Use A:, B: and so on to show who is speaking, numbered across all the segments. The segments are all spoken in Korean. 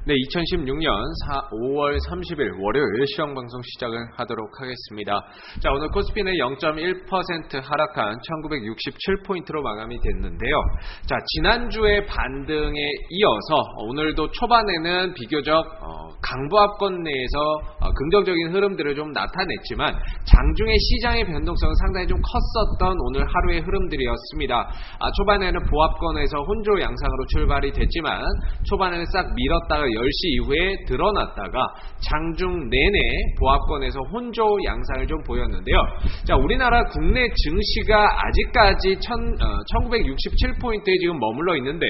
A: 네, 2016년 5월 30일 월요일 시황방송 시작을 하도록 하겠습니다. 자, 오늘 코스피는 0.1% 하락한 1967포인트로 마감이 됐는데요. 자, 지난주의 반등에 이어서 오늘도 초반에는 비교적 강보합권 내에서 긍정적인 흐름들을 좀 나타냈지만 장중의 시장의 변동성은 상당히 좀 컸었던 오늘 하루의 흐름들이었습니다. 초반에는 보합권에서 혼조 양상으로 출발이 됐지만 초반에는 싹 밀었다가 10시 이후에 드러났다가 장중 내내 보합권에서 혼조 양상을 좀 보였는데요. 자, 우리나라 국내 증시가 아직까지 1967포인트에 지금 머물러 있는데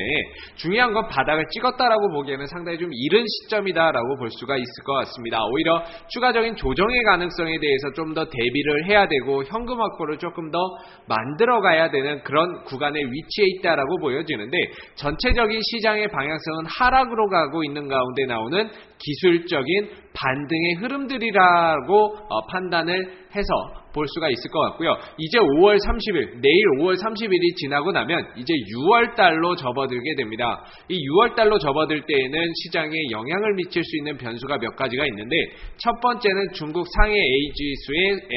A: 중요한 건 바닥을 찍었다라고 보기에는 상당히 좀 이른 시점이다라고 볼 수가 있을 것 같습니다. 오히려 추가적인 조정의 가능성에 대해서 좀 더 대비를 해야 되고 현금 확보를 조금 더 만들어 가야 되는 그런 구간의 위치에 있다라고 보여지는데 전체적인 시장의 방향성은 하락으로 가고 있는 가운데 나오는 기술적인 반등의 흐름들이라고 판단을 해서 볼 수가 있을 것 같고요. 이제 5월 30일, 내일 5월 30일이 지나고 나면 이제 6월달로 접어들게 됩니다. 이 6월달로 접어들 때에는 시장에 영향을 미칠 수 있는 변수가 몇 가지가 있는데 첫 번째는 중국 상해 A지수의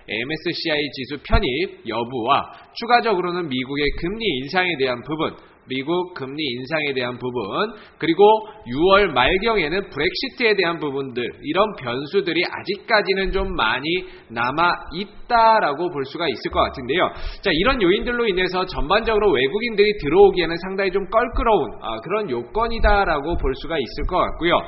A: MSCI 지수 편입 여부와 추가적으로는 미국의 금리 인상에 대한 부분, 미국 금리 인상에 대한 부분, 그리고 6월 말경에는 브렉시트에 대한 부분들, 이런 변수들이 아직까지는 좀 많이 남아있다라고 볼 수가 있을 것 같은데요. 자, 이런 요인들로 인해서 전반적으로 외국인들이 들어오기에는 상당히 좀 껄끄러운 그런 요건이다라고 볼 수가 있을 것 같고요.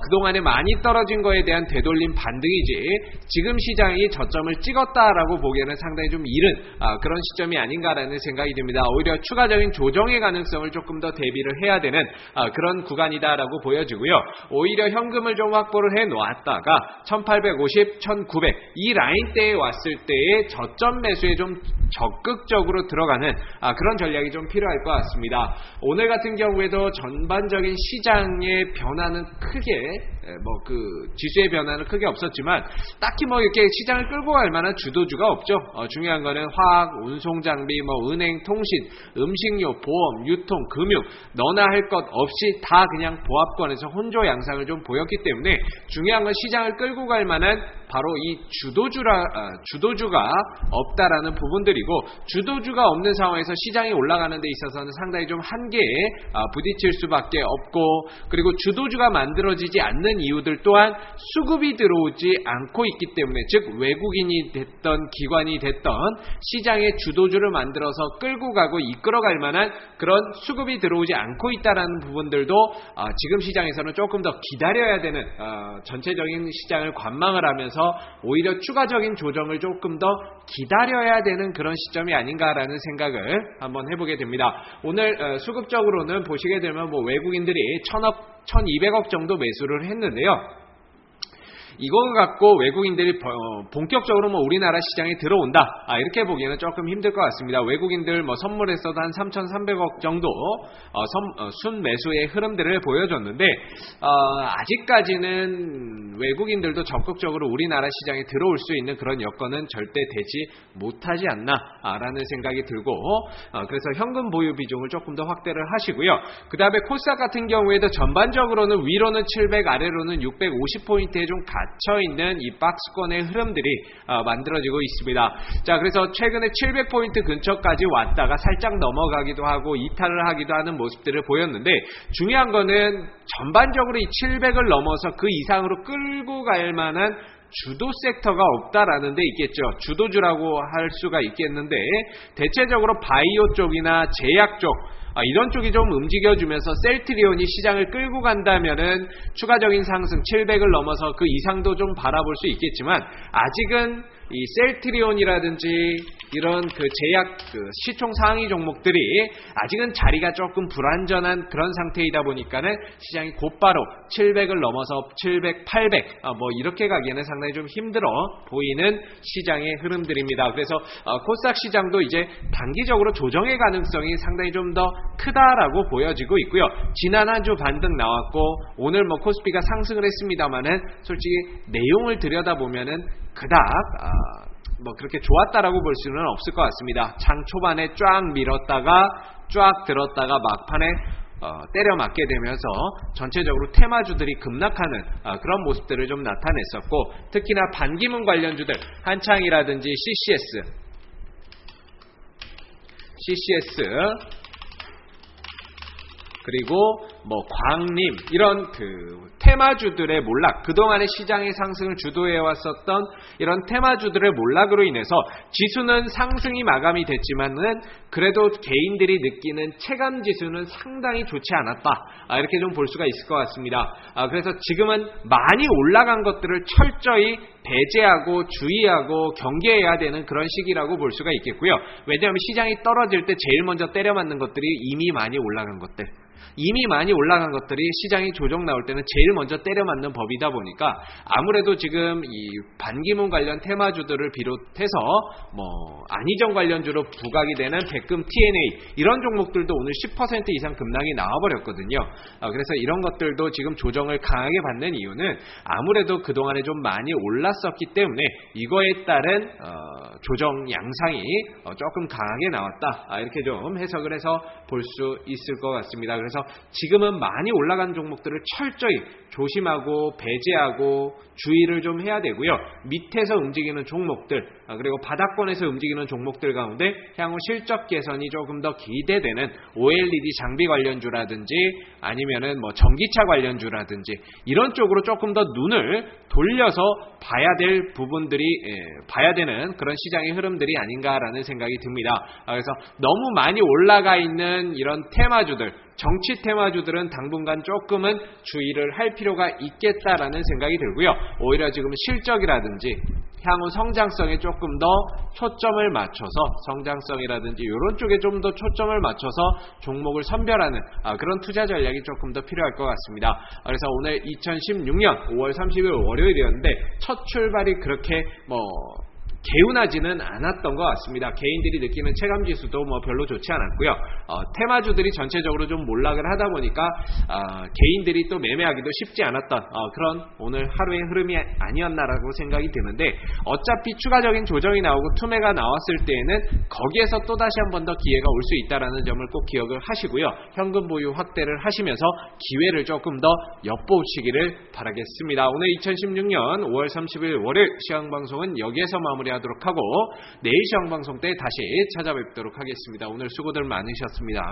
A: 그동안에 많이 떨어진 거에 대한 되돌림 반등이지 지금 시장이 저점을 찍었다라고 보기에는 상당히 좀 이른 그런 시점이 아닌가라는 생각이 듭니다. 오히려 추가적인 조정의 가능성을 조금 더 대비를 해야 되는 그런 구간이다라고 보여지고요. 오히려 현금을 좀 확보를 해 놓았다가 1850, 1900 이 라인대에 왔을 때의 저점 매수에 좀 적극적으로 들어가는 그런 전략이 좀 필요할 것 같습니다. 오늘 같은 경우에도 전반적인 시장의 변화는 크게 지수의 변화는 크게 없었지만 딱히 이렇게 시장을 끌고 갈 만한 주도주가 없죠. 중요한 거는 화학, 운송장비, 은행, 통신, 음식료, 보험, 유통, 금융 너나 할 것 없이 다 그냥 보합권에서 혼조 양상을 좀 보였기 때문에 중요한 건 시장을 끌고 갈 만한 바로 이 주도주가 없다라는 부분들이고, 주도주가 없는 상황에서 시장이 올라가는 데 있어서는 상당히 좀 한계에 부딪힐 수밖에 없고, 그리고 주도주가 만들어지지 않는 이유들 또한 수급이 들어오지 않고 있기 때문에, 즉 외국인이 됐던 기관이 됐던 시장의 주도주를 만들어서 끌고 가고 이끌어갈 만한 그런 수급이 들어오지 않고 있다는 부분들도 지금 시장에서는 조금 더 기다려야 되는, 전체적인 시장을 관망을 하면서 오히려 추가적인 조정을 조금 더 기다려야 되는 그런 시점이 아닌가라는 생각을 한번 해보게 됩니다. 오늘 수급적으로는 보시게 되면 외국인들이 1000억, 1200억 정도 매수를 했는데요. 이거 갖고 외국인들이 본격적으로 우리나라 시장에 들어온다, 이렇게 보기에는 조금 힘들 것 같습니다. 외국인들 선물에서도 한 3,300억 정도 순매수의 흐름들을 보여줬는데, 아직까지는 외국인들도 적극적으로 우리나라 시장에 들어올 수 있는 그런 여건은 절대 되지 못하지 않나 라는 생각이 들고, 그래서 현금 보유 비중을 조금 더 확대를 하시고요. 그 다음에 코스닥 같은 경우에도 전반적으로는 위로는 700, 아래로는 650포인트에 좀 갇혀있는 이 박스권의 흐름들이 만들어지고 있습니다. 자, 그래서 최근에 700포인트 근처까지 왔다가 살짝 넘어가기도 하고 이탈을 하기도 하는 모습들을 보였는데, 중요한 거는 전반적으로 이 700을 넘어서 그 이상으로 끌고 갈 만한 주도 섹터가 없다라는 데 있겠죠. 주도주라고 할 수가 있겠는데, 대체적으로 바이오 쪽이나 제약 쪽, 이런 쪽이 좀 움직여주면서 셀트리온이 시장을 끌고 간다면은 추가적인 상승 700을 넘어서 그 이상도 좀 바라볼 수 있겠지만, 아직은 이 셀트리온이라든지 이런 제약 시총 상위 종목들이 아직은 자리가 조금 불안전한 그런 상태이다 보니까는 시장이 곧바로 700을 넘어서 700, 800 이렇게 가기에는 상당히 좀 힘들어 보이는 시장의 흐름들입니다. 그래서 코스닥 시장도 이제 단기적으로 조정의 가능성이 상당히 좀 더 크다라고 보여지고 있고요. 지난 한 주 반등 나왔고 오늘 코스피가 상승을 했습니다만은 솔직히 내용을 들여다보면은 그닥 그렇게 좋았다라고 볼 수는 없을 것 같습니다. 장 초반에 쫙 밀었다가 쫙 들었다가 막판에 때려 맞게 되면서 전체적으로 테마주들이 급락하는 그런 모습들을 좀 나타냈었고, 특히나 반기문 관련주들 한창이라든지 CCS 그리고 광림 이런 테마주들의 몰락, 그동안의 시장의 상승을 주도해 왔었던 이런 테마주들의 몰락으로 인해서 지수는 상승이 마감이 됐지만은 그래도 개인들이 느끼는 체감 지수는 상당히 좋지 않았다, 이렇게 좀 볼 수가 있을 것 같습니다. 그래서 지금은 많이 올라간 것들을 철저히 배제하고 주의하고 경계해야 되는 그런 시기라고 볼 수가 있겠고요. 왜냐하면 시장이 떨어질 때 제일 먼저 때려 맞는 것들이 이미 많이 올라간 것들, 이미 많이 올라간 것들이 시장이 조정 나올 때는 제일 먼저 때려 맞는 법이다 보니까 아무래도 지금 이 반기문 관련 테마주들을 비롯해서 안희정 관련주로 부각이 되는 백금 TNA 이런 종목들도 오늘 10% 이상 급락이 나와버렸거든요. 그래서 이런 것들도 지금 조정을 강하게 받는 이유는 아무래도 그동안에 좀 많이 올랐었기 때문에 이거에 따른 조정 양상이 조금 강하게 나왔다, 이렇게 좀 해석을 해서 볼 수 있을 것 같습니다. 그래서 지금은 많이 올라간 종목들을 철저히 조심하고 배제하고 주의를 좀 해야 되고요. 밑에서 움직이는 종목들, 그리고 바닥권에서 움직이는 종목들 가운데 향후 실적 개선이 조금 더 기대되는 OLED 장비 관련주라든지 아니면은 전기차 관련주라든지 이런 쪽으로 조금 더 눈을 돌려서 봐야 될 부분들이 봐야 되는 그런 시장의 흐름들이 아닌가라는 생각이 듭니다. 그래서 너무 많이 올라가 있는 이런 테마주들, 정치 테마주들은 당분간 조금은 주의를 할 필요가 있겠다라는 생각이 들고요. 오히려 지금 실적이라든지 향후 성장성에 조금 더 초점을 맞춰서, 성장성이라든지 이런 쪽에 좀 더 초점을 맞춰서 종목을 선별하는 그런 투자 전략이 조금 더 필요할 것 같습니다. 그래서 오늘 2016년 5월 30일 월요일이었는데 첫 출발이 그렇게 개운하지는 않았던 것 같습니다. 개인들이 느끼는 체감지수도 별로 좋지 않았고요. 테마주들이 전체적으로 좀 몰락을 하다 보니까 개인들이 또 매매하기도 쉽지 않았던 그런 오늘 하루의 흐름이 아니었나라고 생각이 드는데, 어차피 추가적인 조정이 나오고 투매가 나왔을 때에는 거기에서 또다시 한 번 더 기회가 올 수 있다는 점을 꼭 기억을 하시고요. 현금 보유 확대를 하시면서 기회를 조금 더 엿보시기를 바라겠습니다. 오늘 2016년 5월 30일 월요일 시황방송은 여기에서 마무리하도록 하고 내일 시황방송 때 다시 찾아뵙도록 하겠습니다. 오늘 수고들 많으셨습니다.